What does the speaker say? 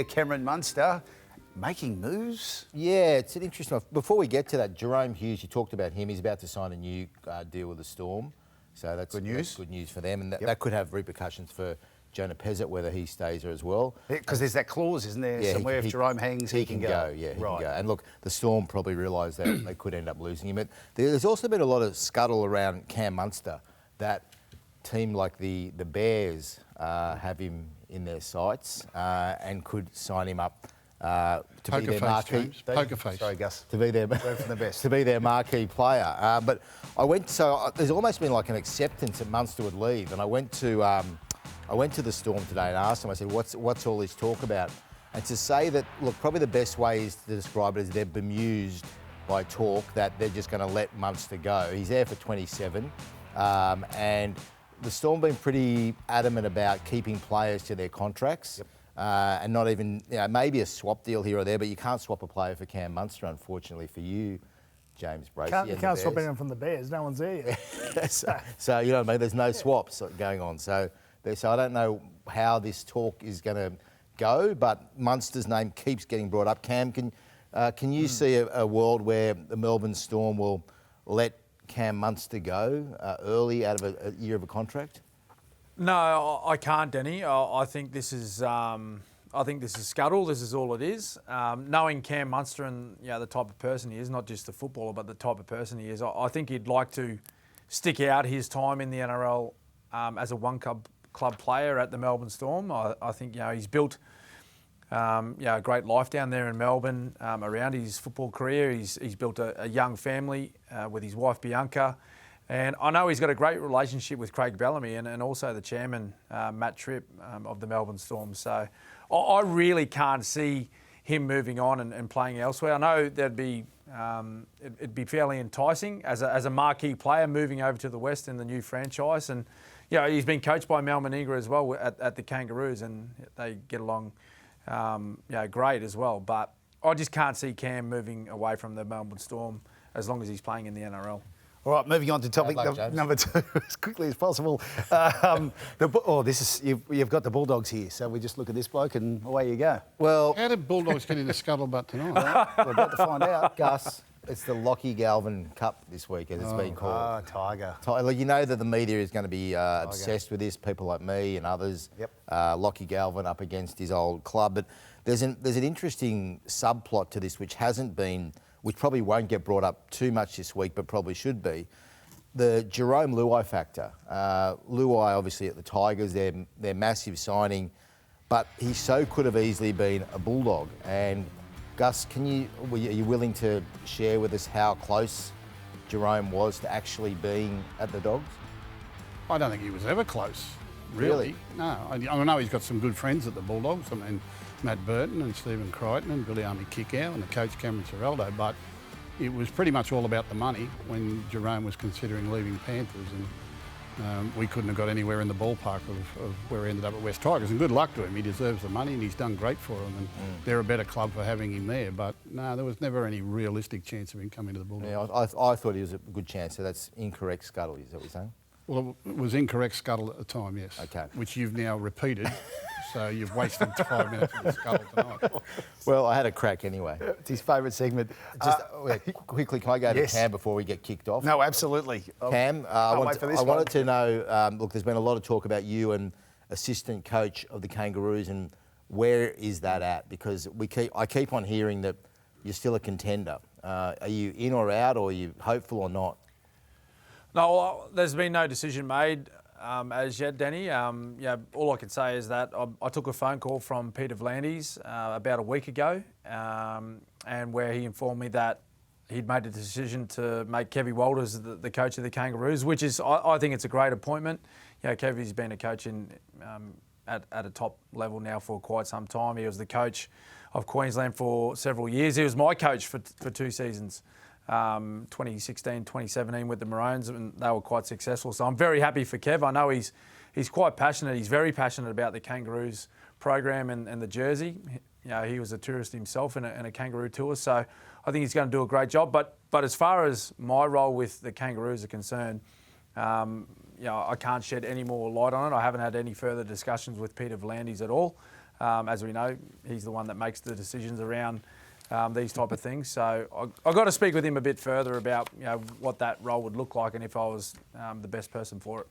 Cameron Munster making moves. Yeah, it's an interesting one. Before we get to that, Jerome Hughes, you talked about him. He's about to sign a new deal with the Storm. So that's good news. That's good news for them. And that could have repercussions for Jonah Pezzett, whether he stays there as well. Because there's that clause, isn't there? Somewhere if Jerome hangs, he can go. Yeah, he can go. And look, the Storm probably realised that they could end up losing him. But there's also been a lot of scuttle around Cam Munster, that team like the Bears have him in their sights and could sign him up to be their marquee. Poker face. Sorry, Gus. To be their from the best. to be their marquee player. But there's almost been like an acceptance that Munster would leave, and I went to the Storm today and asked them. I said, "What's all this talk about?" And to say that, look, probably the best way is to describe it is they're bemused by talk that they're just going to let Munster go. He's there for 27, and the Storm been pretty adamant about keeping players to their contracts. And not even, maybe a swap deal here or there, but you can't swap a player for Cam Munster, unfortunately for you, James Bracey. You can't swap anyone from the Bears. No one's there yet. so you know what I mean? There's no swaps going on. So I don't know how this talk is going to go, but Munster's name keeps getting brought up. Cam, can you see a world where the Melbourne Storm will let Cam Munster go early out of a year of a contract? No, I can't, Denny. I think this is scuttle. This is all it is. Knowing Cam Munster and the type of person he is, not just the footballer, but the type of person he is, I think he'd like to stick out his time in the NRL as a one club player at the Melbourne Storm. I think he's built a great life down there in Melbourne around his football career. He's built a young family with his wife Bianca. And I know he's got a great relationship with Craig Bellamy and also the chairman, Matt Tripp, of the Melbourne Storm. So I really can't see him moving on and playing elsewhere. I know it'd be fairly enticing as a marquee player moving over to the West in the new franchise. And he's been coached by Mal Meninga as well at the Kangaroos, and they get along great as well. But I just can't see Cam moving away from the Melbourne Storm as long as he's playing in the NRL. All right, moving on to topic number 2 as quickly as possible. You've got the Bulldogs here, so we just look at this bloke and away you go. Well, how did Bulldogs get in the scuttlebutt tonight? We're about to find out. Gus, it's the Lockie Galvin Cup this week, as it's been called. Tiger. You know that the media is going to be obsessed with this, people like me and others. Yep. Lockie Galvin up against his old club. But there's an interesting subplot to this which probably won't get brought up too much this week, but probably should be. The Jerome Luai factor. Luai, obviously, at the Tigers, their massive signing, but he so could have easily been a Bulldog. And Gus, are you willing to share with us how close Jerome was to actually being at the Dogs? I don't think he was ever close, really. No, I know he's got some good friends at the Bulldogs. I mean, Matt Burton and Stephen Crichton and Billy Army Kickow and the coach Cameron Ciraldo, but it was pretty much all about the money when Jerome was considering leaving Panthers, and we couldn't have got anywhere in the ballpark of where he ended up at West Tigers. And good luck to him. He deserves the money and he's done great for them, and they're a better club for having him there. But no, there was never any realistic chance of him coming to the Bulldogs. Yeah, I thought he was a good chance, so that's incorrect scuttle, is that what you're saying? Well, it was incorrect scuttle at the time, yes. Okay. Which you've now repeated. So you've wasted 5 minutes of the scuttle tonight. Well, I had a crack anyway. It's his favourite segment. Just quickly, can I go to Cam before we get kicked off? No, absolutely. Cam, I wanted to know, look, there's been a lot of talk about you and assistant coach of the Kangaroos, and where is that at? Because I keep on hearing that you're still a contender. Are you in or out, or are you hopeful or not? No, there's been no decision made as yet, Danny. All I can say is that I took a phone call from Peter V'landys about a week ago, and where he informed me that he'd made a decision to make Kevy Walters the coach of the Kangaroos, which is, I think it's a great appointment. Kevy's been a coach at a top level now for quite some time. He was the coach of Queensland for several years. He was my coach for 2 seasons. 2016, 2017 with the Maroons, and they were quite successful. So I'm very happy for Kev. I know he's quite passionate. He's very passionate about the Kangaroos program and the jersey. He was a tourist himself in a kangaroo tour, so I think he's going to do a great job. But as far as my role with the Kangaroos are concerned, I can't shed any more light on it. I haven't had any further discussions with Peter V'landys at all. As we know, he's the one that makes the decisions around these type of things. So I got to speak with him a bit further about what that role would look like and if I was the best person for it.